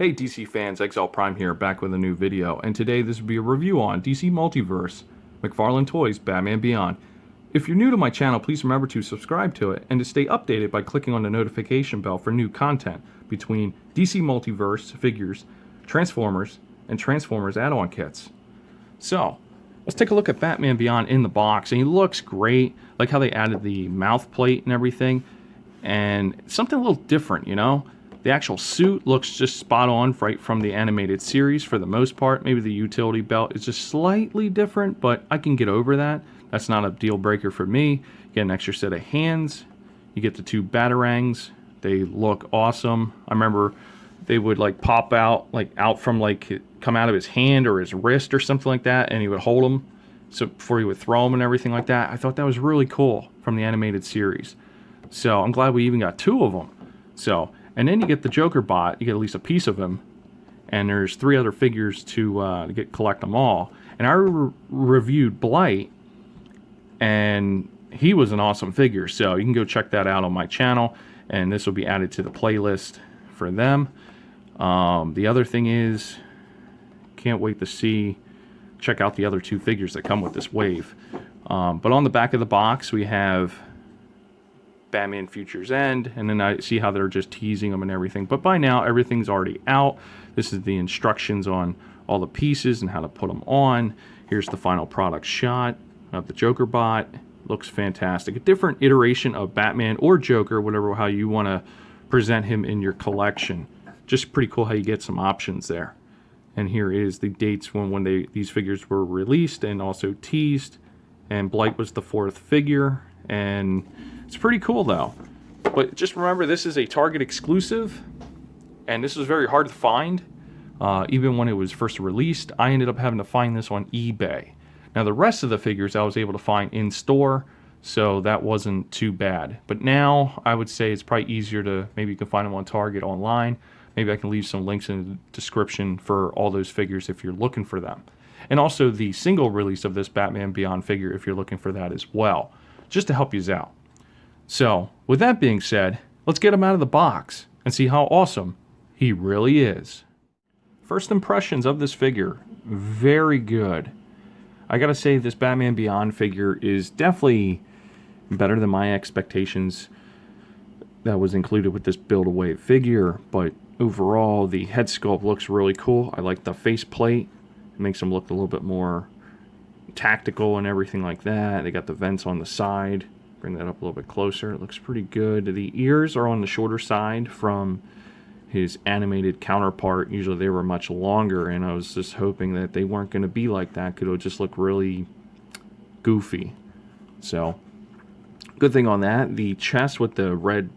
Hey DC fans, Exile Prime here, back with a new video, and today this will be a review on DC Multiverse, McFarlane Toys, Batman Beyond. If you're new to my channel, please remember to subscribe to it, and to stay updated by clicking on the notification bell for new content between DC Multiverse figures, Transformers, and Transformers add-on kits. So, let's take a look at Batman Beyond in the box, and he looks great. Like how they added the mouth plate and everything, and something a little different, you know? The actual suit looks just spot on right from the animated series for the most part. Maybe the utility belt is just slightly different, but I can get over that. That's not a deal breaker for me. You get an extra set of hands. You get the two Batarangs. They look awesome. I remember they would like pop out, come out of his hand or his wrist or something like that, and he would hold them so before he would throw them and everything like that. I thought that was really cool from the animated series. So I'm glad we even got two of them. And then you get the Joker bot, you get at least a piece of him, and there's 3 other figures to collect them all. And I reviewed Blight, and he was an awesome figure, so you can go check that out on my channel, and this will be added to the playlist for them. The other thing is, can't wait to check out the other 2 figures that come with this wave. But on the back of the box, we have Batman Future's End, and then I see how they're just teasing them and everything, but by now everything's already out. This is the instructions on all the pieces and how to put them on. Here's the final product shot of the Joker bot. Looks fantastic. A different iteration of Batman or Joker, whatever how you want to present him in your collection. Just pretty cool how you get some options there. And here is the dates when these figures were released and also teased, and Blight was the 4th figure, and it's pretty cool though. But just remember, this is a Target exclusive, and this was very hard to find. Even when it was first released, I ended up having to find this on eBay. Now the rest of the figures I was able to find in store, so that wasn't too bad. But now I would say it's probably easier to, maybe you can find them on Target online. Maybe I can leave some links in the description for all those figures if you're looking for them. And also the single release of this Batman Beyond figure if you're looking for that as well, just to help you out. So, with that being said, let's get him out of the box and see how awesome he really is. First impressions of this figure, very good. I gotta say, this Batman Beyond figure is definitely better than my expectations that was included with this Build-A-Wave figure, but overall, the head sculpt looks really cool. I like the face plate. It makes him look a little bit more tactical and everything like that. They got the vents on the side. Bring that up a little bit closer. It looks pretty good. The ears are on the shorter side from his animated counterpart. Usually they were much longer, and I was just hoping that they weren't going to be like that because it would just look really goofy. So, good thing on that. The chest with the red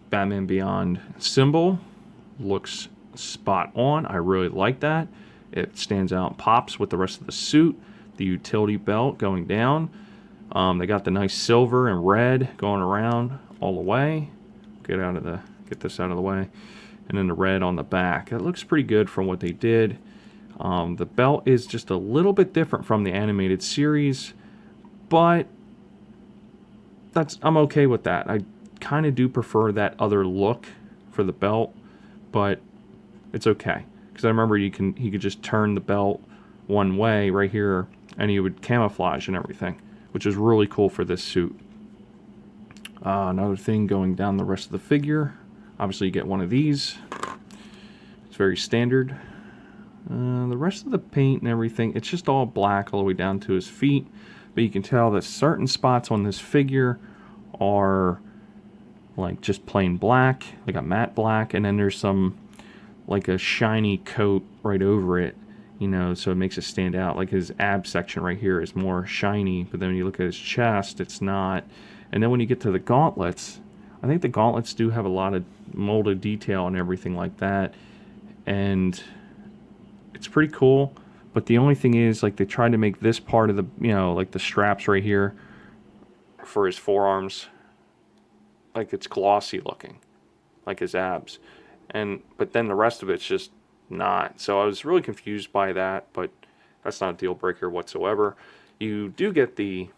Batman Beyond symbol looks spot on. I really like that. It stands out and pops with the rest of the suit. The utility belt going down. They got the nice silver and red going around all the way. Get this out of the way. And then the red on the back. It looks pretty good from what they did. The belt is just a little bit different from the animated series, but I'm okay with that. I kind of do prefer that other look for the belt, but it's okay. Because I remember he could just turn the belt one way right here, and he would camouflage and everything, which is really cool for this suit. Another thing going down the rest of the figure. Obviously you get one of these. It's very standard. The rest of the paint and everything, it's just all black all the way down to his feet. But you can tell that certain spots on this figure are like just plain black, like a matte black, and then there's some like a shiny coat right over it, you know, so it makes it stand out. Like his ab section right here is more shiny, but then when you look at his chest, it's not. And then when you get to the gauntlets, I think the gauntlets do have a lot of molded detail and everything like that, and it's pretty cool. But the only thing is, like, they tried to make this part of the, you know, like the straps right here for his forearms, like it's glossy looking, like his abs. But then the rest of it's just not. So I was really confused by that, but that's not a deal breaker whatsoever. You do get the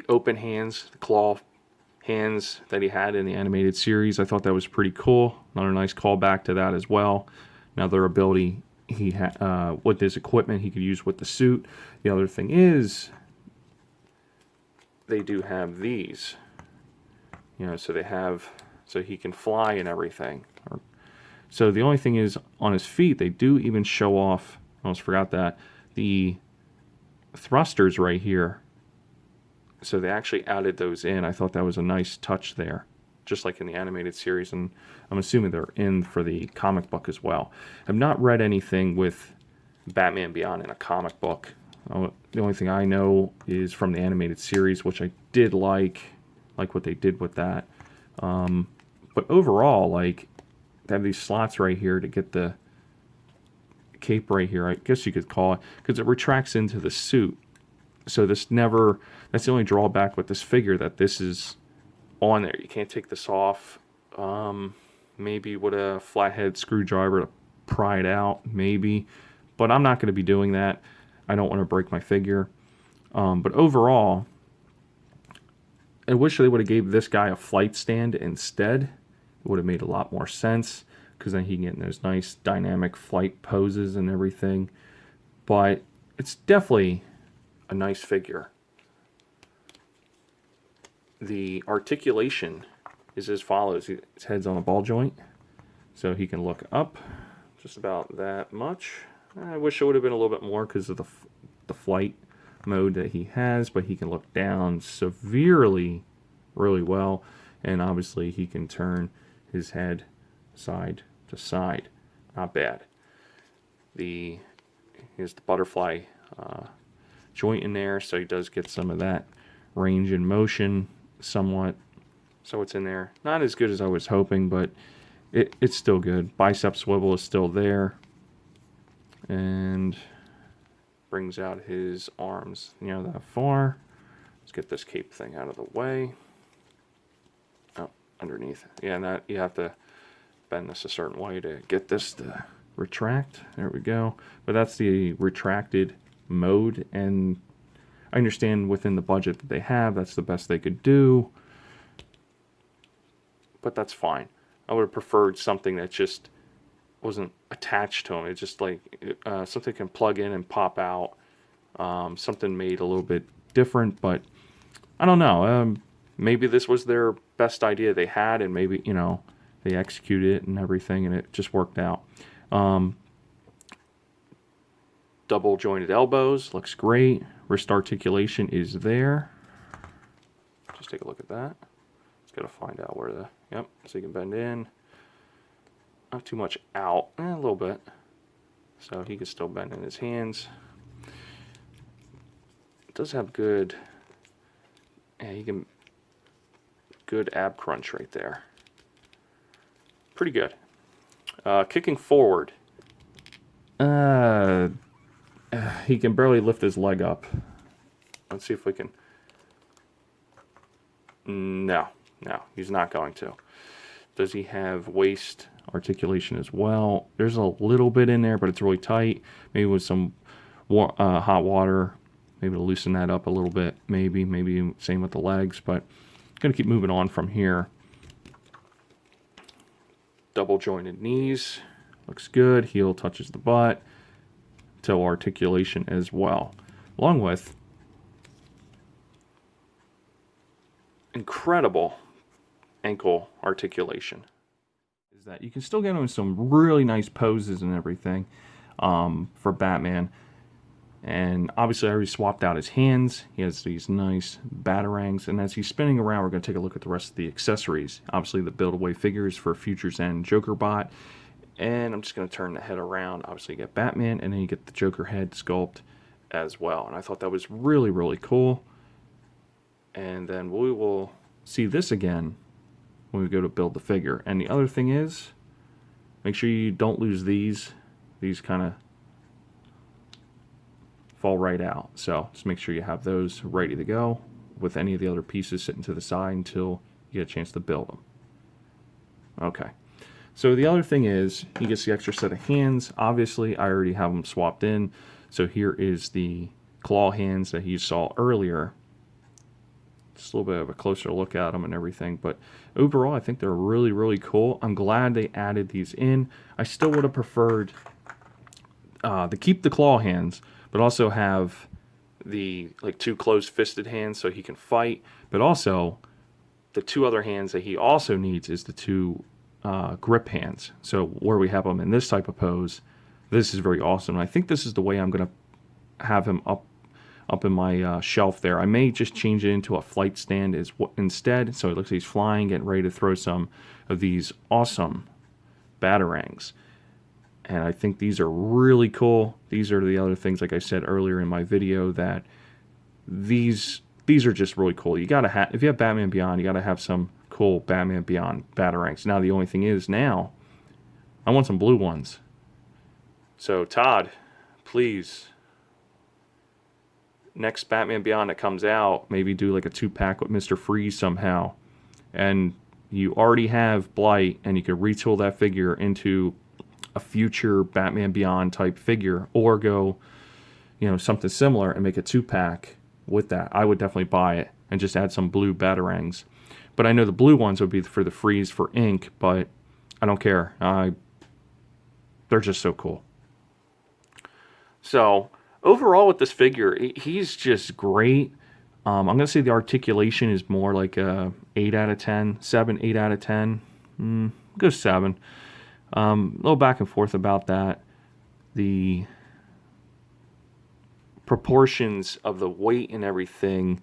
open hands, the claw hands that he had in the animated series. I thought that was pretty cool. Another nice callback to that as well. Another ability he with his equipment he could use with the suit. The other thing is, they do have these. You know, so they have, so he can fly and everything. So the only thing is, on his feet, they do even show off, I almost forgot that, the thrusters right here. So they actually added those in. I thought that was a nice touch there, just like in the animated series, and I'm assuming they're in for the comic book as well. I've not read anything with Batman Beyond in a comic book. The only thing I know is from the animated series, which I did like what they did with that. But overall, like, they have these slots right here to get the cape right here, I guess you could call it, because it retracts into the suit. So that's the only drawback with this figure, that this is on there. You can't take this off. Maybe with a flathead screwdriver to pry it out, maybe. But I'm not going to be doing that. I don't want to break my figure. But overall, I wish they would have gave this guy a flight stand instead. It would have made a lot more sense, because then he can get in those nice dynamic flight poses and everything. But it's definitely a nice figure. The articulation is as follows. His head's on a ball joint, so he can look up just about that much. I wish it would have been a little bit more because of the flight mode that he has, but he can look down severely really well, and obviously he can turn his head side to side. Not bad. Here's the butterfly joint in there, so he does get some of that range and motion somewhat. So it's in there. Not as good as I was hoping, but it's still good. Bicep swivel is still there, and brings out his arms, you know, that far. Let's get this cape thing out of the way. Oh, underneath. Yeah, and that you have to bend this a certain way to get this to retract. There we go. But that's the retracted mode, and I understand within the budget that they have, that's the best they could do. But that's fine. I would have preferred something that just wasn't attached to him. It's just like something can plug in and pop out. Something made a little bit different, but I don't know. Maybe this was their best idea they had, and maybe, you know, they executed it and everything, and it just worked out. Double jointed elbows, looks great. Wrist articulation is there. Just take a look at that. Just gotta find out where yep, so you can bend in. Not too much out, a little bit. So he can still bend in his hands. It does have good, good ab crunch right there. Pretty good. Kicking forward. He can barely lift his leg up. Let's see if we can. No, he's not going to. Does he have waist articulation as well? There's a little bit in there, but it's really tight. Maybe with some hot water, maybe to loosen that up a little bit. Maybe same with the legs, but gonna keep moving on from here. Double jointed knees, looks good. Heel touches the butt. Toe articulation as well, along with incredible ankle articulation. Is that you can still get him in some really nice poses and everything for Batman. And obviously I already swapped out his hands. He has these nice Batarangs, and as he's spinning around, we're going to take a look at the rest of the accessories. Obviously the build-away figures for Futures End Joker Bot. And I'm just going to turn the head around. Obviously you get Batman, and then you get the Joker head sculpt as well. And I thought that was really, really cool. And then we will see this again when we go to build the figure. And the other thing is, make sure you don't lose these. These kind of fall right out. So just make sure you have those ready to go with any of the other pieces sitting to the side until you get a chance to build them. Okay. So the other thing is, he gets the extra set of hands. Obviously, I already have them swapped in. So here is the claw hands that you saw earlier. Just a little bit of a closer look at them and everything. But overall, I think they're really, really cool. I'm glad they added these in. I still would have preferred to keep the claw hands, but also have the like 2 closed-fisted hands so he can fight. But also, the 2 other hands that he also needs is the 2 grip hands. So where we have him in this type of pose, this is very awesome. And I think this is the way I'm going to have him up in my shelf there. I may just change it into a flight stand instead, so it looks like he's flying, getting ready to throw some of these awesome Batarangs. And I think these are really cool. These are the other things, like I said earlier in my video, that these are just really cool. You gotta have, if you have Batman Beyond, you gotta have some cool Batman Beyond Batarangs. Now the only thing is, now I want some blue ones. So Todd, please, next Batman Beyond that comes out, maybe do like a 2-pack with Mr. Freeze somehow. And you already have Blight, and you could retool that figure into a future Batman Beyond type figure, or go, something similar and make a 2-pack with that. I would definitely buy it and just add some blue Batarangs. But I know the blue ones would be for the Freeze for ink, but I don't care. They're just so cool. So overall with this figure, he's just great. I'm going to say the articulation is more like a 8 out of 10, 7, 8 out of 10. Go 7. A little back and forth about that. The proportions of the weight and everything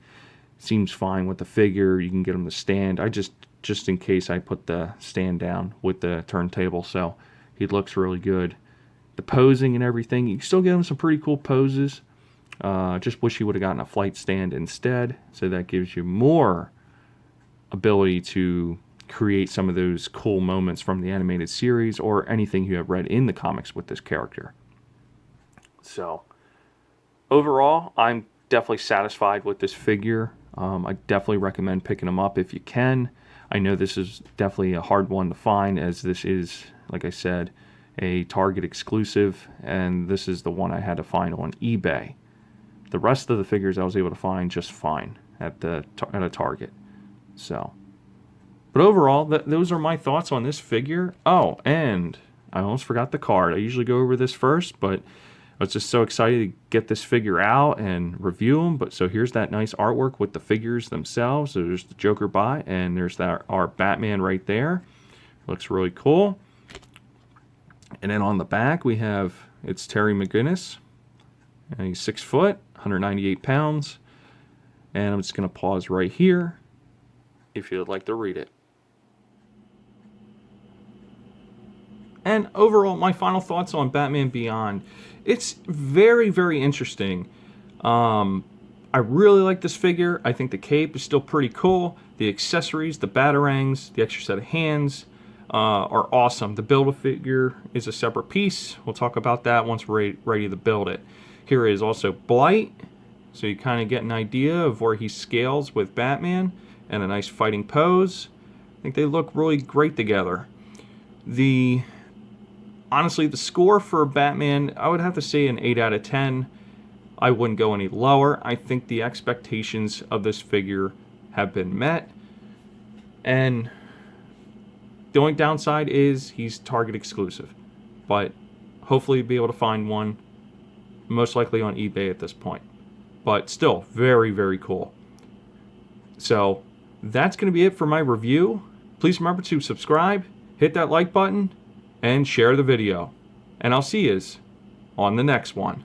seems fine with the figure. You can get him to stand. I just in case I put the stand down with the turntable, so he looks really good. The posing and everything, you can still get him some pretty cool poses. Just wish he would have gotten a flight stand instead, so that gives you more ability to create some of those cool moments from the animated series or anything you have read in the comics with this character. So overall, I'm definitely satisfied with this figure. I definitely recommend picking them up if you can. I know this is definitely a hard one to find, as this is, like I said, a Target exclusive, and this is the one I had to find on eBay. The rest of the figures I was able to find just fine at a Target. So, but overall, those are my thoughts on this figure. Oh, and I almost forgot the card. I usually go over this first, but I was just so excited to get this figure out and review them. But so here's that nice artwork with the figures themselves. So there's the Joker by, and there's our Batman right there. Looks really cool. And then on the back we have, it's Terry McGinnis. And he's 6 foot, 198 pounds. And I'm just going to pause right here if you'd like to read it. And overall, my final thoughts on Batman Beyond. It's very, very interesting. I really like this figure. I think the cape is still pretty cool. The accessories, the Batarangs, the extra set of hands are awesome. The Build-A-Figure is a separate piece. We'll talk about that once we're ready to build it. Here is also Blight, so you kind of get an idea of where he scales with Batman, and a nice fighting pose. I think they look really great together. Honestly, the score for Batman, I would have to say an 8 out of 10. I wouldn't go any lower. I think the expectations of this figure have been met. And the only downside is he's Target exclusive. But hopefully you'll be able to find one, most likely on eBay at this point. But still, very, very cool. So that's going to be it for my review. Please remember to subscribe, hit that like button, and share the video. And I'll see you on the next one.